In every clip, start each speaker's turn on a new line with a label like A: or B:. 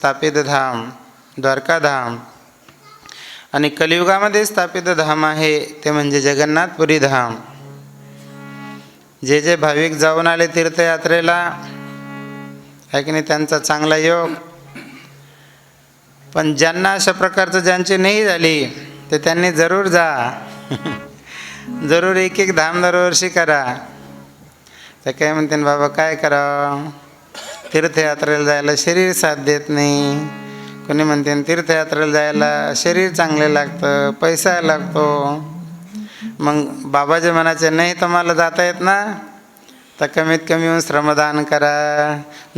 A: स्थापित धाम द्वारकाधाम आणि कलियुगामध्ये स्थापित धाम आहे ते म्हणजे जगन्नाथपुरी धाम. जे जे भाविक जाऊन आले तीर्थयात्रेला आहे की नाही त्यांचा चांगला योग. पण ज्यांना अशा प्रकारचं ज्यांची नाही झाली तर त्यांनी जरूर जा जरूर एक एक धाम दरवर्षी करा. तर काय म्हणते बाबा काय करावं, तीर्थयात्रेला जायला शरीर साथ देत नाही. कोणी म्हणते तीर्थयात्रेला जायला शरीर चांगले लागतं, पैसा लागतो. मग बाबाजी म्हणायचे नाही तुम्हाला जाता येत ना तर कमीत कमी येऊन श्रमदान करा.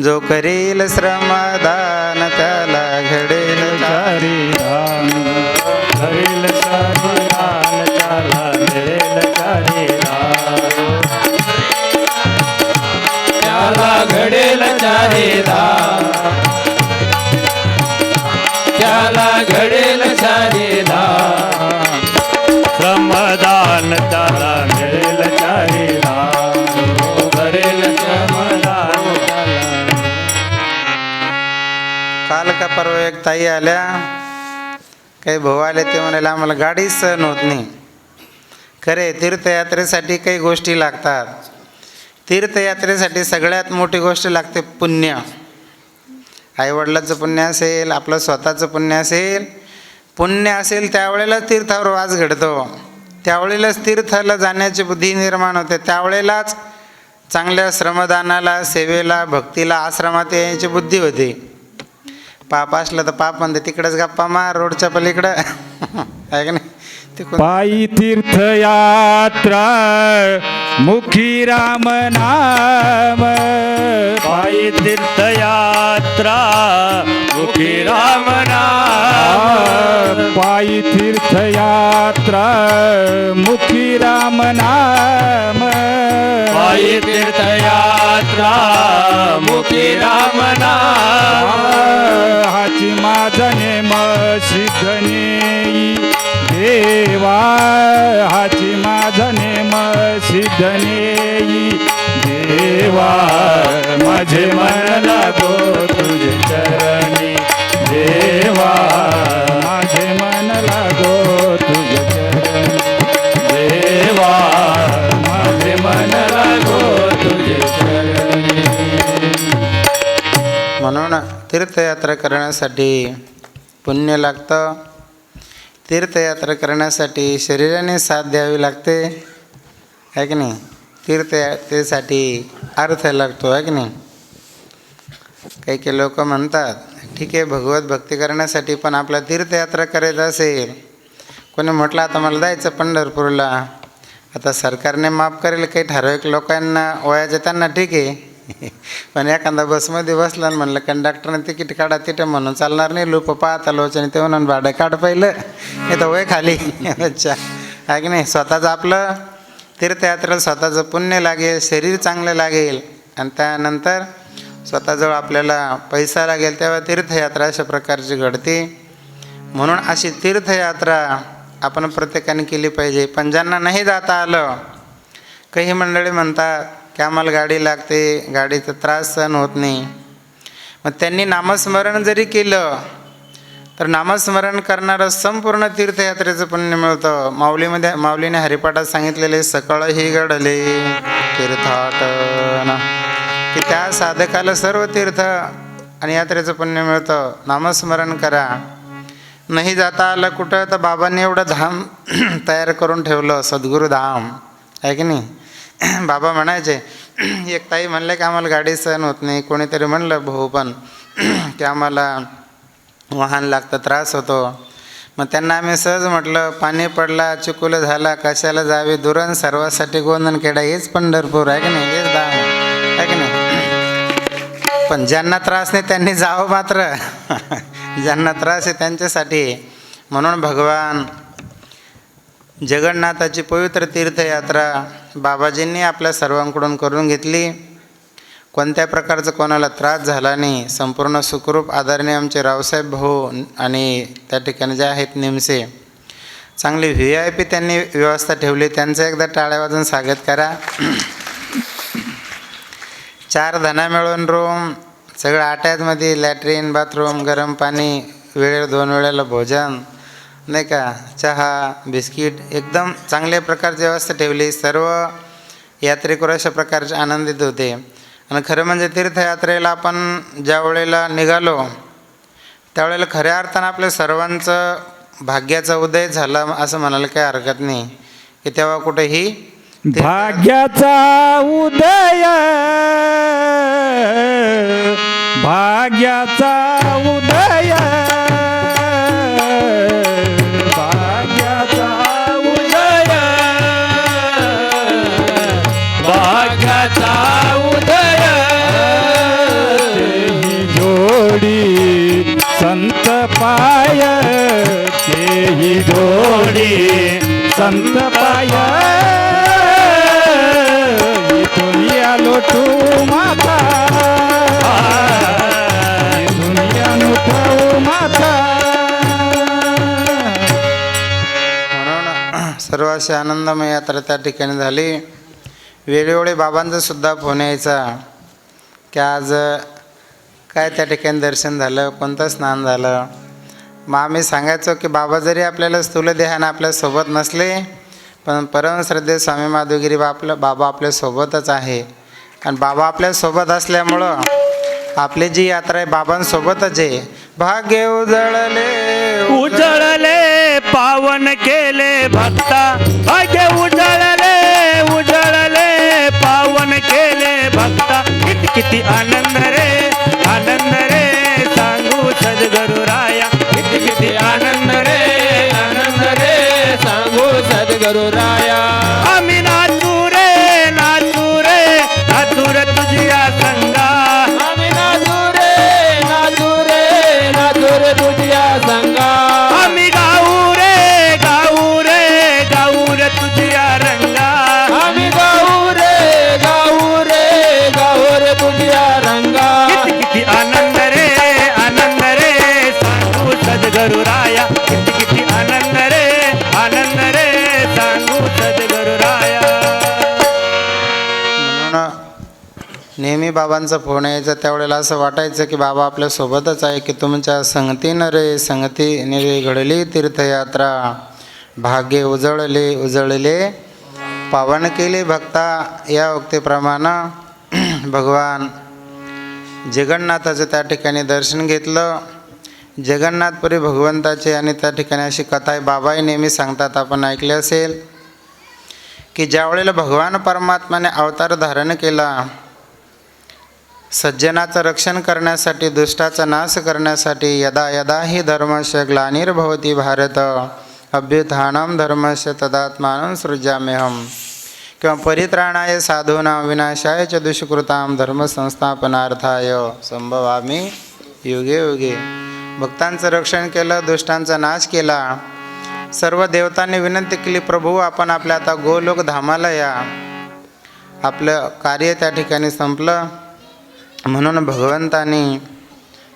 A: जो करील श्रमदान त्याला घडेल चारी
B: धाम. करील श्रमदान त्याला घडेल चारी धाम. त्याला घडेल चारी धाम. त्याला घडेल चारी धाम. श्रमदान त्याला घडेल चारी धाम. घडेल श्रमदान त्याला.
A: काल का परवा एक ताई आल्या, काही भाऊ आले, ते म्हणाले आम्हाला गाडी सहन होत नाही. खरे तीर्थयात्रेसाठी काही गोष्टी लागतात. तीर्थयात्रेसाठी सगळ्यात मोठी गोष्ट लागते पुण्य. आईवडिलाचं पुण्य असेल, आपलं स्वतःचं पुण्य असेल. पुण्य असेल त्यावेळेला तीर्थावर वास घडतो, त्यावेळेलाच तीर्थाला जाण्याची बुद्धी निर्माण होते, त्यावेळेलाच चांगल्या श्रमदानाला, सेवेला, भक्तीला, आश्रमात यायची बुद्धी होते. पाप असलं तर पाप म्हणते तिकडेच गप्पा मार रोडच्या पलीकडं आहे का नाही.
B: पायी तीर्थयात्रा मुखी राम नाम. पायी तीर्थयात्रा मुखी राम नाम. पायी तीर्थयात्रा मुखी राम नाम. पायी तीर्थयात्रा मुखी राम नाम. हाची माझा नेम सिद्धनेई देवा. हाची माझा नेम सिद्धनेई देवा. माझे मन लागो तुझे चरणी देवा. माझे मन लागो तुझे चरणी देवा. माझे मन लागो तुझे चरणी.
A: म्हणून तीर्थयात्रा करण्यासाठी पुण्य लागतं. तीर्थयात्रा शरीराने साथ द्यावी लागते आहे की नाही. तीर्थयात्रेसाठी अर्थ लागतो आहे की नाही. काही काही लोक म्हणतात ठीक आहे भगवत भक्ती करण्यासाठी पण आपला तीर्थयात्रा करायचं असेल. कोणी म्हटलं आता मला जायचं पंढरपूरला, आता सरकारने माफ करेल काही ठराविक लोकांना वयाचे त्यांना ठीक आहे. पण एखादा बसमध्ये बसला आणि म्हणलं कंडक्टरने तिकीट काढा तिथं म्हणून चालणार नाही. लोक पाहत लोचने ते म्हणून भाडं काढ पहिलं हे तर वय खाली. अच्छा आहे की नाही. स्वतःचं आपलं तीर्थयात्रेला स्वतःचं पुण्य लागेल, शरीर चांगलं लागेल आणि त्यानंतर स्वतःजवळ आपल्याला पैसा लागेल तेव्हा तीर्थयात्रा अशा प्रकारची घडते. म्हणून अशी तीर्थयात्रा आपण प्रत्येकाने केली पाहिजे. पण ज्यांना नाही जाता आलं, काही मंडळी म्हणतात की आम्हाला गाडी लागते, गाडीचा त्रास सहन होत नाही. मग त्यांनी नामस्मरण जरी केलं तर नामस्मरण करणारं संपूर्ण तीर्थयात्रेचं पुण्य मिळतं. माऊलीने हरिपाठात सांगितलेले सकळही घडले तीर्थाटन, की त्या साधकाला सर्व तीर्थ आणि यात्रेचं पुण्य मिळतं. नामस्मरण करा. नाही जाता आलं कुठं तर बाबांनी एवढं धाम तयार करून ठेवलं, सद्गुरू धाम आहे की नाही. बाबा म्हणायचे, एक ताई म्हणले की आम्हाला गाडी सहन होत नाही. कोणीतरी म्हणलं भाऊ पण की आम्हाला वाहन लागतं, त्रास होतो. मग त्यांना आम्ही सहज म्हटलं पाणी पडला चिकुलं झाला कशाला जावे दुरण, सर्वासाठी गोंधनखेडा हेच पंढरपूर आहे की नाही, हेच धाम आहे की नाही. पण ज्यांना त्रास नाही त्यांनी जावं मात्र ज्यांना त्रास आहे त्यांच्यासाठी. म्हणून भगवान जगन्नाथाची पवित्र तीर्थयात्रा बाबाजींनी आपल्या सर्वांकडून करून घेतली. कोणत्या प्रकारचा कोणाला त्रास झाला नाही. संपूर्ण सुखरूप आदरणीय आमचे रावसाहेब भाऊ आणि त्या ठिकाणी जे आहेत निमसे, चांगली VIP त्यांनी व्यवस्था ठेवली. त्यांचं एकदा टाळ्या वाजून स्वागत करा. 4 धना मिळून रूम, सगळं अटॅचमध्ये लॅट्रिन बाथरूम गरम पाणी वेळेवर 2 वेळेला भोजन नाही का, चहा बिस्किट एकदम चांगल्या प्रकारची व्यवस्था ठेवली. सर्व यात्रेकरू अशा प्रकारचे आनंदित होते. आणि खरं म्हणजे तीर्थयात्रेला आपण ज्या वेळेला निघालो त्यावेळेला खऱ्या अर्थानं आपल्या सर्वांचं भाग्याचा उदय झाला असं म्हणायला काही हरकत नाही की तेव्हा कुठेही
B: भाग्याचा उदय, भाग्याचा उदय, भाग्याचा उदय,
C: भाग्याचा उदय,
B: तेही जोडी संत पाय, तेही जोडी संत पाय, दुनिया लोटू माता, दुनिया लुटू माता.
A: म्हणून सर्व अशी आनंदमय यात्रा त्या ठिकाणी झाली. वेळोवेळी बाबांचा सुद्धा फोन यायचा की आज काय त्या ठिकाणी दर्शन झालं, कोणतं स्नान झालं. मग आम्ही सांगायचो की बाबा जरी आपल्याला स्थूल देहानं आपल्यासोबत नसले पण परमश्रद्धेय स्वामी माधवगिरी बाबा आपल्यासोबतच आहे. आणि बाबा आपल्यासोबत असल्यामुळं आपली जी यात्रा आहे बाबांसोबतच आहे. भाग्य उजळले
C: उजळले पावन केले भक्ता, भाग्य उजळले उजळले पावन केले भक्ता. किती किती आनंद रे आनंद रे सांगू सद्गुरुराया, किती किती आनंद रे सांगू सद्गुरुराया. आम्ही नाचू रे नाचू रे नाचू रे तुझ्या संगा, आम्ही नाचू रे नाचू रे नाचू रे तुझ्या संगा. आम्ही गाऊ रे गाऊ रे गाऊ रे तुझ्या रंगा, आम्ही गाऊ रे गाऊ रे गाऊ रे तुझ्या रंगा. किती किती आनंद रे सांगू सद्गुरुराया, किती किती आनंद रे सांगू सद्गुरुराया.
A: म्हणून नेहमी बाबांचा फोन यायचा. त्यावेळेला असं वाटायचं की बाबा आपल्यासोबतच आहे, की तुमच्या संगतीनं रे संगतीने रे घडली तीर्थयात्रा. भाग्य उजळले उजळले पावन केले भक्ता. या उक्तीप्रमाणे भगवान जगन्नाथाचं त्या ठिकाणी दर्शन घेतलं. जगन्नाथपुरी भगवंताचे आणि त्या ठिकाणी अशी कथा आहे. बाबाही नेहमी सांगतात, आपण ऐकले असेल की ज्या वेळेला भगवान परमात्माने अवतार धारण केला सज्जनाचं रक्षण करण्यासाठी, दुष्टाचा नाश करण्यासाठी, यदा यदा हि धर्मस्य ग्लानिर्भवती भारत अभ्युत्थानं धर्मस्य तदात्मानं सृजाम्यहम्, किंवा परित्राणाय साधूनां विनाशाय च दुष्कृतां धर्मसंस्थापनार्थाय संभवामि युगे युगे. भक्तांचं रक्षण केलं, दुष्टांचा नाश केला. सर्व देवतांनी विनंती केली, प्रभू आपण आपल्या आता गोलोक धामाला या. आपलं कार्य त्या ठिकाणी संपलं. म्हणून भगवंतांनी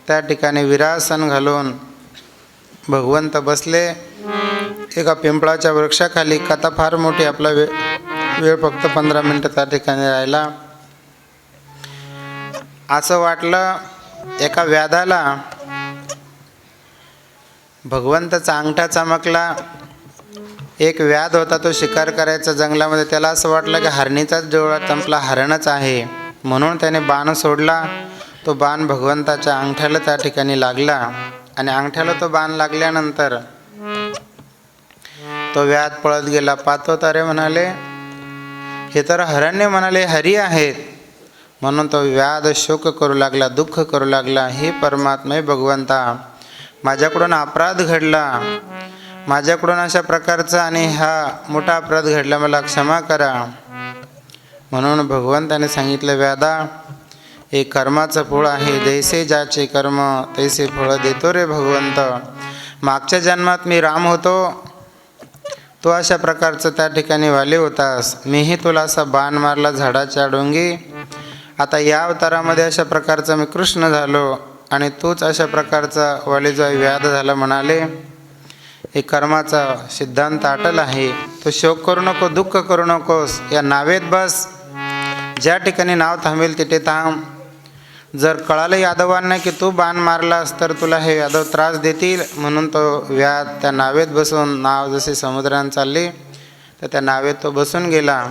A: त्या ठिकाणी विरासन घालून भगवंत बसले एका पिंपळाच्या वृक्षाखाली. कथा फार मोठी, आपला वेळ फक्त 15 मिनटं त्या ठिकाणी राहिला. असं वाटलं एका व्याधाला भगवंताचा अंगठा चमकला. एक व्याध होता, तो शिकार करायचा जंगलामध्ये. त्याला असं वाटलं की हरणीचाच डोळा चमकला, हरणच आहे. म्हणून त्याने बाण सोडला. तो बाण भगवंताच्या अंगठ्याला त्या ठिकाणी लागला. आणि अंगठ्याला तो बाण लागल्यानंतर तो व्याध पळत गेला. पातोतारे म्हणाले, हे तर हरण्य म्हणाले हरी आहेत. म्हणून तो व्याध शोक करू लागला, दुःख करू लागला. हे परमात्मा भगवंता, माझ्याकडून अपराध घडला, माझ्याकडून अशा प्रकारचा आणि हा मोठा अपराध घडला, मला क्षमा करा. म्हणून भगवंताने सांगितलं, व्याधा हे कर्माचं फळ आहे, जैसे ज्याचे कर्म तैसे फळ देतो रे भगवंत. मागच्या जन्मात मी राम होतो, तो अशा प्रकारचं त्या ठिकाणी वाली होतास. मीही तुला असा बाण मारला झाडाच्या डोंगी. आता या अवतारामध्ये अशा प्रकारचा मी कृष्ण झालो आणि तूच अशा प्रकारचा वाली जो व्याध झाला. म्हणाले, हे कर्माचा सिद्धांत अटल आहे, तो शोक करू नको, दुःख करू नकोस, या नावेत बस. ज्या ठिकाणी नाव थांबेल तिथे थांब. जर कळालं यादवांना की तू बाण मारलास तर तुला हे यादव त्रास देतील, म्हणून तो व्याध त्या नावेत बसून, नाव जसे समुद्रात चालली तर त्या नावेत तो बसून गेला.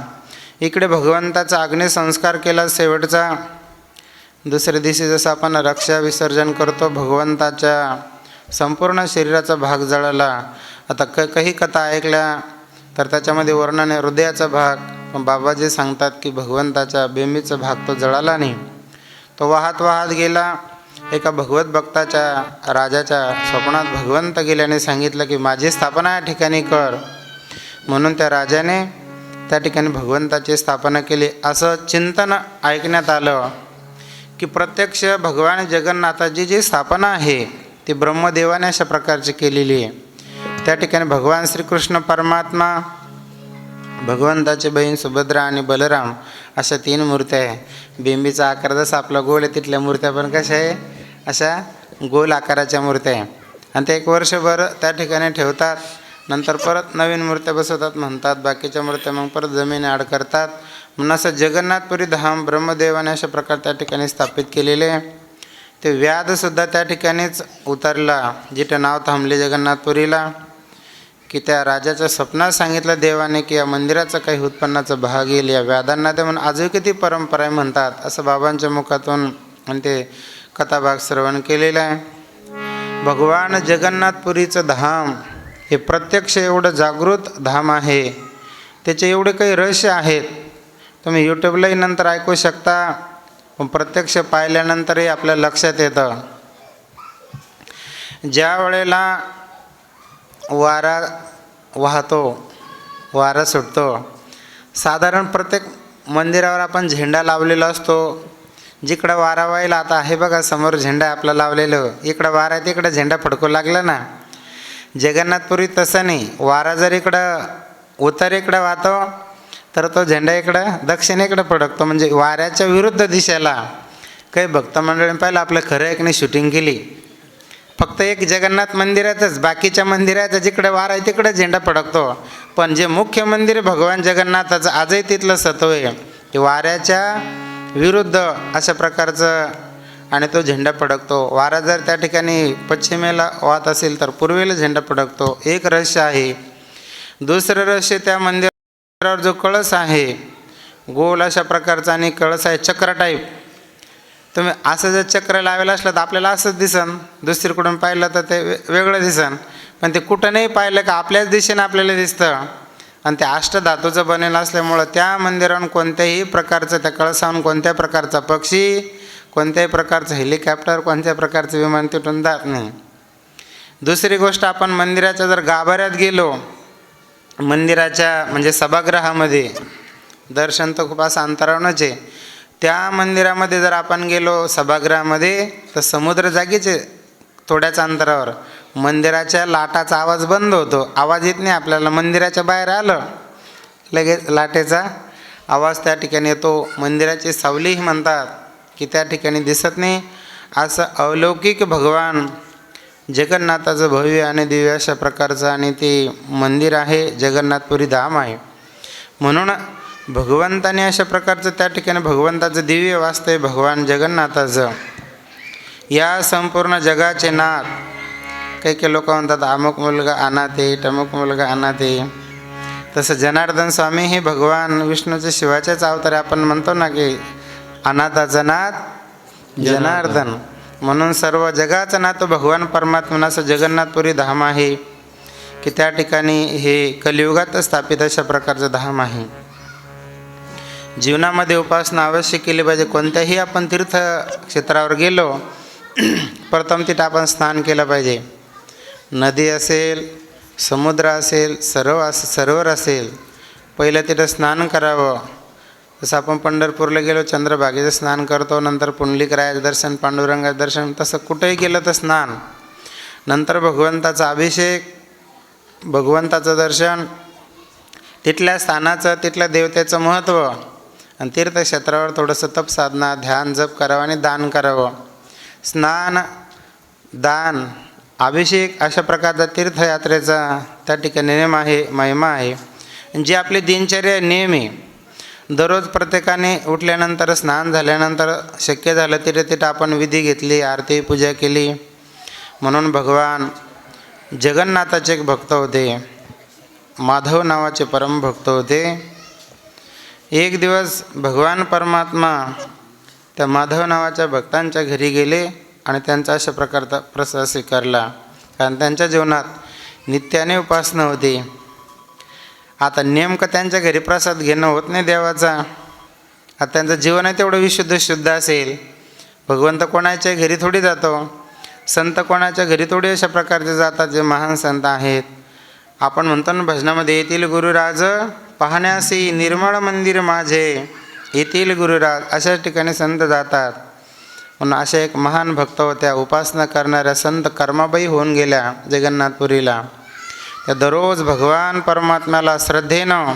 A: इकडे भगवंताचा अग्निसंस्कार केला शेवटचा. दुसऱ्या दिवशी जसं आपण रक्षा विसर्जन करतो, भगवंताच्या संपूर्ण शरीराचा भाग जळाला. आता काही कथा ऐकल्या तर त्याच्यामध्ये वर्णन आहे हृदयाचा भाग, पण बाबाजी सांगतात की भगवंताच्या बेंबीचा भाग तो जळाला नाही, तो वाहत वाहत गेला. एका भगवत भक्ताच्या राजाच्या स्वप्नात भगवंत गेल्याने सांगितलं की माझी स्थापना या ठिकाणी कर, म्हणून त्या राजाने त्या ठिकाणी भगवंताची स्थापना केली. असं चिंतन ऐकण्यात आलं की प्रत्यक्ष भगवान जगन्नाथाची जी स्थापना आहे ती ब्रह्मदेवाने अशा प्रकारची केलेली आहे. त्या ठिकाणी भगवान श्रीकृष्ण परमात्मा, भगवंताची बहीण सुभद्रा आणि बलराम अशा 3 मूर्त्या आहे. बिंबीचा आकार जसा आपला गोल आहे, तिथल्या मूर्त्या पण कशा आहे, अशा गोल आकाराच्या मूर्त्या आहे. आणि ते 1 वर्षभर त्या ठिकाणी ठेवतात, नंतर परत नवीन मूर्त्या बसवतात म्हणतात. बाकीच्या मूर्त्या मग परत जमीन आड करतात. म्हणून असं जगन्नाथपुरी धाम ब्रह्मदेवाने अशा प्रकारे त्या ठिकाणी स्थापित केलेले आहे. ते व्याधसुद्धा त्या ठिकाणीच उतरला जिथे नाव थांबले जगन्नाथपुरीला, की त्या राजाच्या स्वप्नात सांगितलं देवाने की या मंदिराचा काही उत्पन्नाचा भाग येईल या व्याधांना ते, म्हणून आजही किती परंपरा आहे म्हणतात. असं बाबांच्या मुखातून आणि ते कथाभाग श्रवण केलेलं आहे. भगवान जगन्नाथपुरीचं धाम हे प्रत्यक्ष एवढं जागृत धाम आहे, त्याचे एवढे काही रहस्य आहेत. तुम्ही यूट्यूबलाही नंतर ऐकू शकता, पण प्रत्यक्ष पाहिल्यानंतरही आपल्या लक्षात येतं. ज्या वेळेला वारा वाहतो, वारा सुटतो, साधारण प्रत्येक मंदिरावर आपण झेंडा लावलेला असतो. जिकडं वारा वाहिला, आता आहे बघा समोर झेंडा आपला लावलेलं, इकडं वारा आहे तिकडं झेंडा फडकू लागला ना. जगन्नाथपुरी तसं नाही, वारा जर इकडं उत्तरेकडं वाहतो तर तो झेंडा इकडं दक्षिणेकडं फडकतो, म्हणजे वाऱ्याच्या विरुद्ध दिशेला. काही भक्त मंडळींनी पाहिलं आपलं खरं एक नाही शूटिंग केली, फक्त एक जगन्नाथ मंदिरातच, बाकीच्या मंदिराचं जिकडे वारा आहे तिकडे झेंडा फडकतो. पण जे मुख्य मंदिर आहे भगवान जगन्नाथाचं, आजही तिथलं सत्व आहे की वाऱ्याच्या विरुद्ध अशा प्रकारचं आणि तो झेंडा फडकतो. वारा जर त्या ठिकाणी पश्चिमेला वाहत असेल तर पूर्वेला झेंडा फडकतो. एक रहस्य आहे. दुसरं रहस्य, त्या मंदिरावर जो कळस आहे गोल अशा प्रकारचा आणि कळस आहे चक्र टाईप. तुम्ही असं जर चक्र लावायला असलं तर आपल्याला असंच दिसन, दुसरीकडून पाहिलं तर ते वेगळं दिसन, पण ते कुठं नाही पाहिलं का आपल्याच दिशेनं आपल्याला दिसतं. आणि ते अष्टधातूचं बनेलं असल्यामुळं त्या मंदिरावरून कोणत्याही प्रकारचं, त्या कळसाहून कोणत्या प्रकारचा पक्षी, कोणत्याही प्रकारचं हेलिकॉप्टर, कोणत्याही प्रकारचं विमान तिथून जात नाही. दुसरी गोष्ट, आपण मंदिराच्या जर गाभाऱ्यात गेलो, मंदिराच्या म्हणजे सभागृहामध्ये, दर्शन तर खूप असं अंतरावरच आहे, त्या मंदिरामध्ये जर आपण गेलो सभागृहामध्ये तर समुद्र जागीच आहे थोड्याच अंतरावर. मंदिराच्या लाटाचा आवाज बंद होतो, आवाज येत नाही आपल्याला. मंदिराच्या बाहेर आलं लगेच लाटेचा आवाज त्या ठिकाणी येतो. मंदिराची सावलीही म्हणतात की त्या ठिकाणी दिसत नाही. असं अलौकिक भगवान जगन्नाथाचं भव्य आणि दिव्य अशा प्रकारचं आणि ते मंदिर आहे, जगन्नाथपुरी धाम आहे. म्हणून भगवंताने अशा प्रकारचं त्या ठिकाणी भगवंताचं दिव्य वास्तव भगवान जगन्नाथाचं. या संपूर्ण जगाचे नाथ. काही लोक म्हणतात अमुक मुलगा अनाथ आहे, टमुक मुलगा अनाथ आहे. तसं जनार्दन स्वामी हे भगवान विष्णूचे शिवाचेच अवतार. आपण म्हणतो ना की अनाथाचं नाथ जनार्दन, म्हणून सर्व जगाचं नाथ भगवान परमात्मा असं जगन्नाथपुरी धाम आहे की त्या ठिकाणी हे कलियुगात स्थापित अशा प्रकारचं धाम आहे. जीवनामध्ये उपासना अवश्य केली पाहिजे. कोणत्याही आपण तीर्थक्षेत्रावर गेलो प्रथम तिथं आपण स्नान केलं पाहिजे. नदी असेल, समुद्र असेल, सरोवर असेल, पहिलं तिथं स्नान करावं. जसं आपण पंढरपूरला गेलो चंद्रभागेचं स्नान करतो, नंतर पुंडलिकरायाचं दर्शन, पांडुरंगाचं दर्शन, तसं कुठेही गेलं तर स्नान, नंतर भगवंताचा अभिषेक, भगवंताचं दर्शन, तिथल्या स्थानाचं, तिथल्या देवतेचं महत्त्व. आणि तीर्थक्षेत्रावर थोडंसं तप साधना, ध्यान, जप करावं आणि दान करावं. स्नान, दान, अभिषेक अशा प्रकारचा तीर्थयात्रेचा त्या ठिकाणी नियम आहे, महिमा आहे. जी आपली दिनचर्या नेहमी. दररोज प्रत्येकाने उठल्यानंतर स्नान झाल्यानंतर शक्य झालं तिथे आपण विधी घेतली, आरती पूजा केली. म्हणून भगवान जगन्नाथाचे एक भक्त होते, माधव नावाचे परमभक्त होते. एक दिवस भगवान परमात्मा त्या माधव नावाच्या भक्तांच्या घरी गेले आणि त्यांचा अशा प्रकारचा प्रसाद स्वीकारला, कारण त्यांच्या जीवनात नित्याने उपासना होती. आता नेमकं त्यांच्या घरी प्रसाद घेणं होत नाही देवाचा. आता त्यांचं जीवन आहे तेवढं विशुद्ध शुद्ध असेल. भगवंत कोणाच्या घरी थोडी जातो, संत कोणाच्या घरी थोडी अशा प्रकारचे जातात जे महान संत आहेत. आपण म्हणतो ना भजनामध्ये, येथील गुरुराज पाहण्यासी निर्मळ मंदिर माझे, येथील गुरुराज अशाच ठिकाणी संत जातात. म्हणून अशा एक महान भक्त होत्या, उपासना करणाऱ्या संत कर्माबाई होऊन गेल्या जगन्नाथपुरीला. त्या दररोज भगवान परमात्म्याला श्रद्धेनं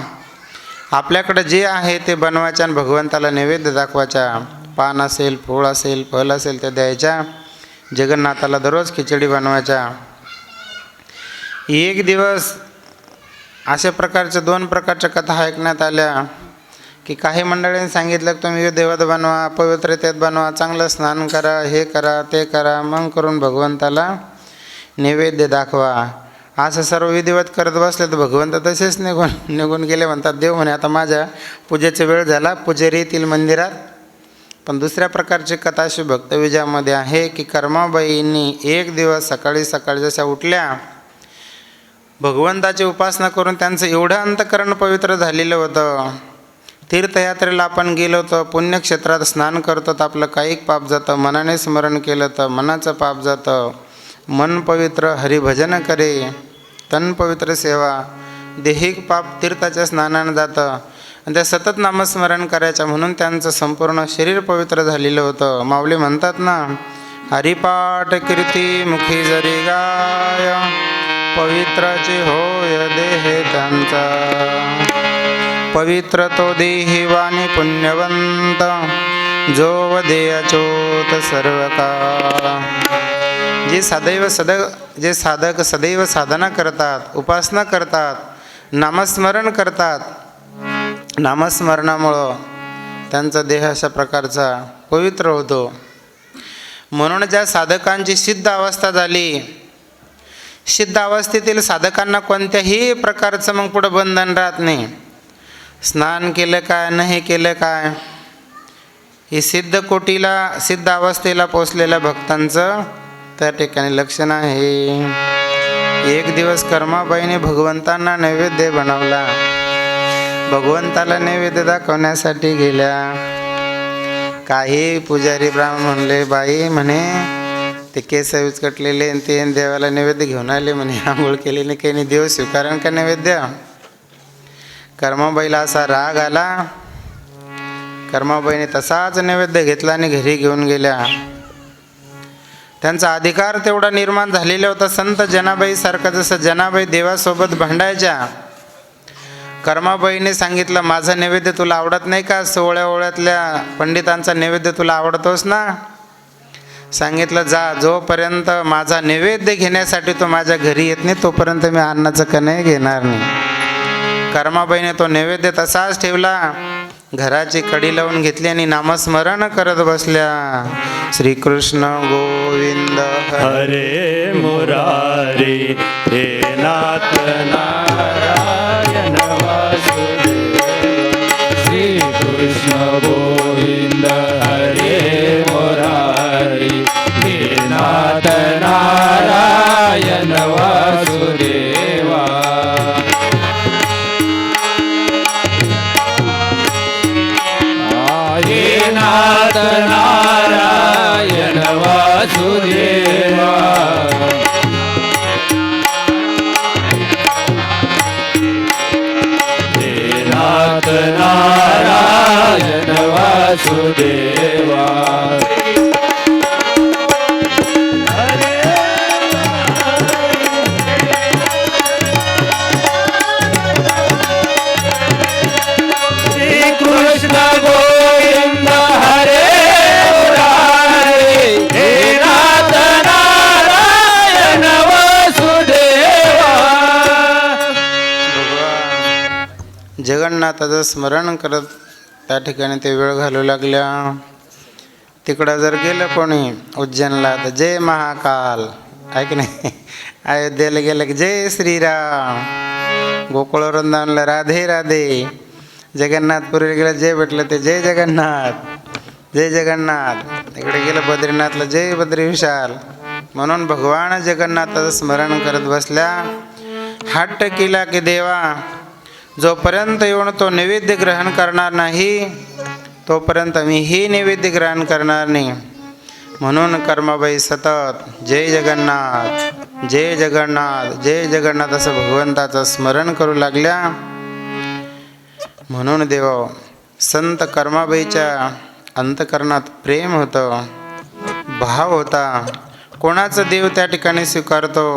A: आपल्याकडं जे आहे ते बनवायच्या आणि भगवंताला नैवेद्य दाखवायच्या. पान असेल, फूळ असेल, फळ असेल ते द्यायच्या. जगन्नाथाला दररोज खिचडी बनवायच्या. एक दिवस अशा प्रकारच्या 2 प्रकारच्या कथा ऐकण्यात आल्या की काही मंडळींनी सांगितलं की तुम्ही देवात बनवा, पवित्रतेत बनवा, चांगलं स्नान करा, हे करा ते करा, मग करून भगवंताला नैवेद्य दाखवा. असं सर्व विधिवत करत बसले तर भगवंत तसेच निघून गेले. म्हणतात देव म्हणे आता माझ्या पूजेचा वेळ झाला, पुजारी येतील मंदिरात. पण दुसऱ्या प्रकारची कथा अशी भक्तविजयामध्ये आहे की कर्माबाईंनी एक दिवस सकाळी जशा उठल्या, भगवंताची उपासना करून त्यांचं एवढं अंतःकरण पवित्र झालेलं होतं. तीर्थयात्रेला आपण गेलो होतो, पुण्यक्षेत्रात स्नान करतो तर आपलं कायिक पाप जातं, मनाने स्मरण केलं तर मनाचं पाप जातं. मन पवित्र हरिभजन करे, तन पवित्र सेवा, देहिक पाप तीर्थाच्या स्नानानं जातं. आणि त्या सतत नामस्मरण करायचं म्हणून त्यांचं संपूर्ण शरीर पवित्र झालेलं होतं. माऊली म्हणतात ना, हरिपाठ कीर्ती मुखी जरी गाय, पवित्राचे होय देह त्यांचा, पवित्र तो देही वाणी पुण्यवंत, जो वदेयाचोत सर्व काळ. जे साधक सदैव साधना करतात, उपासना करतात, नामस्मरण करतात, नामस्मरणामुळं त्यांचा देह अशा प्रकारचा पवित्र होतो. म्हणून ज्या साधकांची सिद्ध अवस्था झाली, सिद्ध अवस्थेतील साधकांना कोणत्याही प्रकारचं मग पुढं बंधन राहत नाही. स्नान केलं काय, नाही केलं काय, हे सिद्ध कोटीला, सिद्ध अवस्थेला पोचलेल्या भक्तांचं त्या ठिकाणी लक्षण आहे. एक दिवस कर्माबाईने भगवंतांना नैवेद्य बनवला. भगवंताला नैवेद्य दाखवण्यासाठी गेल्या. काही पुजारी ब्राह्मण म्हणले, बाई म्हणे ते केस विचकटलेले ते देवाला नैवेद्य घेऊन आले म्हणे, आंघोळ केली नाही काही नाही, देव स्वीकारण का नैवेद्य. कर्माबाईला असा राग आला. कर्माबाईने तसाच नैवेद्य घेतला आणि घरी घेऊन गेल्या. त्यांचा अधिकार तेवढा निर्माण झालेला होता. संत जनाबाईसारखं जसं जनाबाई देवासोबत भांडायच्या, कर्माबाईने सांगितलं माझा नैवेद्य तुला आवडत नाही का, सोहळ्यातल्या पंडितांचा नैवेद्य तुला आवडतोस ना. सांगितलं जा, जोपर्यंत माझा नैवेद्य घेण्यासाठी तो माझ्या घरी येत नाही तोपर्यंत मी अन्नाचं कणही घेणार नाही. कर्माबाईने तो नैवेद्य तसाच ठेवला, घराची कडी लावून घेतली आणि नामस्मरण करत बसल्या. श्रीकृष्ण गोविंद
C: हरे मुरारी, हे नाथ नारायण वासुदेव. श्री कृष्ण गोविंद हरे मुरारी, हे नाथ नारायण वासुदेवा. हे नाथ नारायण वासुदेवा. हे नाथ नारायण वासुदेवा. श्री कृष्ण गोविंद हरे मुरारी, हे नाथ नारायण वासुदेवा.
A: भगवान जगन्नाथाचं स्मरण करत त्या ठिकाणी ते वेळ घालू लागल्या. तिकडं जर गेलं कोणी उज्जैनला तर जय महाकाल, आहे की नाही. अयोध्येला गेलं की जय श्रीराम, गोकुळ वृंदावनला राधे राधे, जगन्नाथपुरीला गेलं जय भेटलं ते जय जगन्नाथ, जय जगन्नाथ. इकडे गेलं बद्रीनाथला जय बद्री विशाल. म्हणून भगवान जगन्नाथाचं स्मरण करत बसल्या. हट्ट केला की देवा जोपर्यंत येऊन तो नैवेद्य ग्रहण करणार नाही तोपर्यंत मी हे नैवेद्य ग्रहण करणार नाही. म्हणून कर्माबाई सतत जय जगन्नाथ, जय जगन्नाथ, जय जगन्नाथ असं भगवंताचं स्मरण करू लागल्या. म्हणून देव संत कर्माबाईच्या अंतकरणात प्रेम होतं, भाव होता. कोणाचं देव त्या ठिकाणी स्वीकारतो.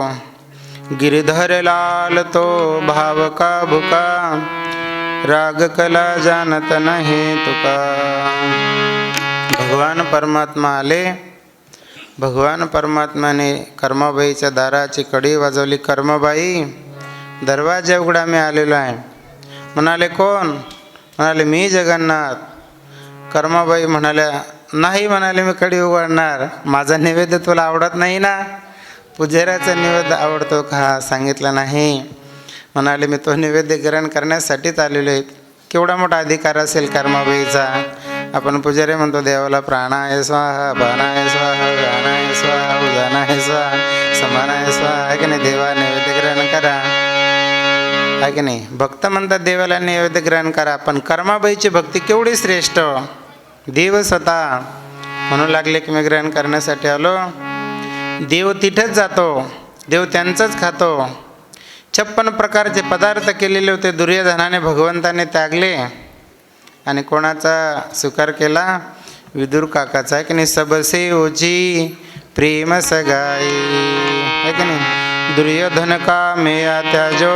A: गिरधर लाल तो भाव का भुका, राग कला जानत नाही तुका. भगवान परमात्मा आले. भगवान परमात्म्याने कर्माबाईच्या दाराची कडी वाजवली. कर्माबाई दरवाजा उघडा, मी आलेलो आहे. म्हणाले कोण? म्हणाले मी जगन्नाथ. कर्माबाई म्हणाल्या नाही, म्हणाले मी कडी उघडणार. माझा नैवेद्य तुला आवडत नाही ना? पुजाऱ्याचा नैवेद्य आवडतो का? सांगितलं नाही. म्हणाले मी तो नैवेद्य ग्रहण करण्यासाठीच आलेलो आहे. केवढा मोठा अधिकार असेल कर्माबाईचा. आपण पुजारी म्हणतो देवाला प्राणाय स्वाहा, बाणाय स्वाहा, व्यानाय स्वाहा, उदानाय स्वाहा, समानाय स्वाहा, आहे की नाही. देवा नैवेद्य ग्रहण करा, आहे की नाही. भक्त म्हणतात देवाला नैवेद्य ग्रहण करा. पण कर्माबाईची भक्ती केवढी श्रेष्ठ. देव स्वतः म्हणू लागले की मी ग्रहण करण्यासाठी आलो. देव तिथेच जातो, देव त्यांचंच खातो. 56 प्रकारचे पदार्थ केलेले होते. दुर्योधनाने भगवंताने त्यागले आणि कोणाचा स्वीकार केला? विदुर काकाचा, आहे की नाही. सबसे ओची प्रेम सगाई, आहे की नाही. दुर्योधन का मेया त्याजो,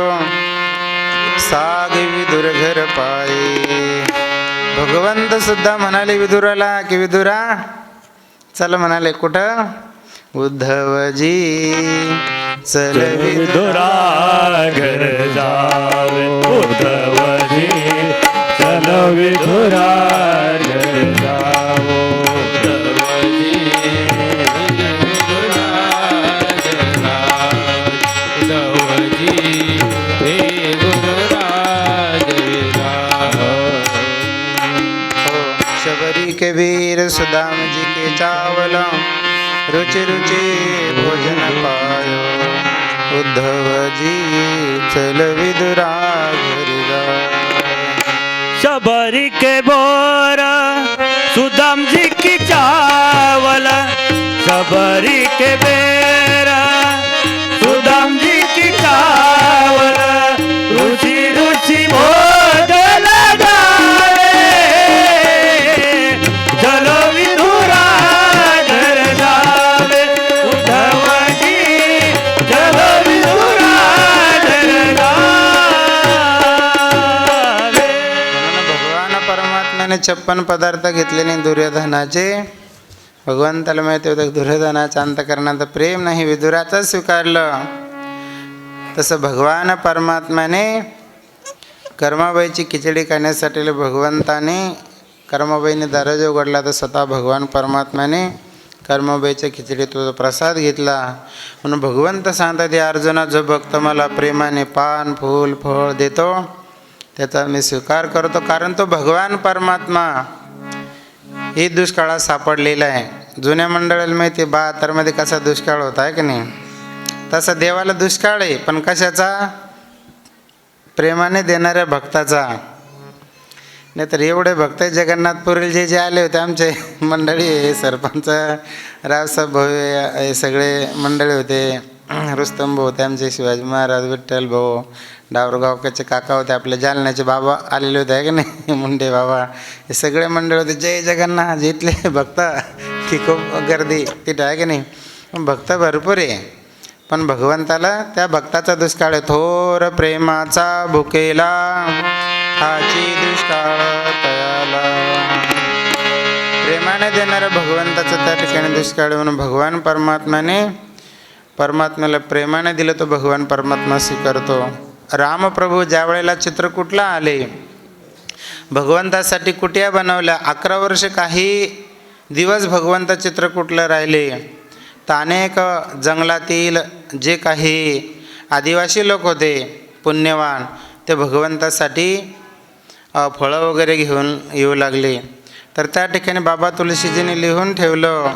A: साग विदुर घर पाये. भगवंत सुद्धा म्हणाले विदुराला की विदुरा चल, म्हणाले कुठं? उद्धवजी चल
B: विदुरा घर जावे, उद्धवजी चल विदुरा घर जावो.
A: शबरी के वीर सुदाम जी के चावल, रुचि रुचि भोजन पायो. उद्धव जी चल विदुरा घर जाओ.
C: शबरी के बोर सुदाम जी की चावल, शबरी के बेरा सुदाम जी की चावल, रुचि रुचि भोजन लगावे. चलो विदुरा घर जावे, उद्धव जी चलो विदुरा घर जावे.
A: भगवान परमात्म्याने 56 पदार्थ घेतले नाही दुर्योधनाचे. भगवंताला माहिती होतं दुर्योधनाच्या अंतकरणात प्रेम नाही, विदुराचं स्वीकारलं. तसं भगवान परमात्म्याने कर्माबाईची खिचडी खाण्यासाठी भगवंताने कर्माबाईने दरवाजा उघडला तर स्वतः भगवान परमात्म्याने कर्माबाईच्या खिचडीत प्रसाद घेतला. म्हणून भगवंत सांगतात या अर्जुना, जो भक्त मला प्रेमाने पान फूल फळ देतो त्याचा मी स्वीकार करतो. कारण तो भगवान परमात्मा ही दुष्काळात सापडलेला आहे. जुन्या मंडळाला माहिती 72मध्ये कसा दुष्काळ होता, आहे की नाही. तसा देवाला दुष्काळ आहे, पण कशाचा? प्रेमाने देणाऱ्या भक्ताचा. नाही तर एवढे भक्त जगन्नाथपुरील जे जे आले होते आमचे मंडळी, सरपंच रावसाहेब भाऊ, हे सगळे मंडळी होते. रुस्तम भाऊ होते आमचे, शिवाजी महाराज, विठ्ठल भाऊ, डावरगावचे काका होते, आपले जालन्याचे बाबा आलेले होते, आहे की नाही, मुंडे बाबा. हे सगळे मंडळ होते. जय जगन्नाथ. इथले भक्त ती खूप गर्दी तिथं, आहे की नाही. भक्त भरपूर आहे, पण भगवंताला त्या भक्ताचा दुष्काळ आहे. थोर प्रेमाचा भुकेला हाची दुष्काळ तयाला. प्रेमाने देणाऱ्या भगवंताचं त्या ठिकाणी दुष्काळ. म्हणून भगवान परमात्म्याला प्रेमाने दिलं तो भगवान परमात्मा स्वीकारतो. रामप्रभू ज्या वेळेला चित्रकूटला आले, भगवंतासाठी कुटिया बनवल्या. 11 वर्ष काही दिवस भगवंत चित्रकूटला राहिले. तर अनेक जंगलातील जे काही आदिवासी लोक होते पुण्यवान, ते भगवंतासाठी फळं वगैरे घेऊन येऊ लागले. तर त्या ठिकाणी बाबा तुलसीजीने लिहून ठेवलं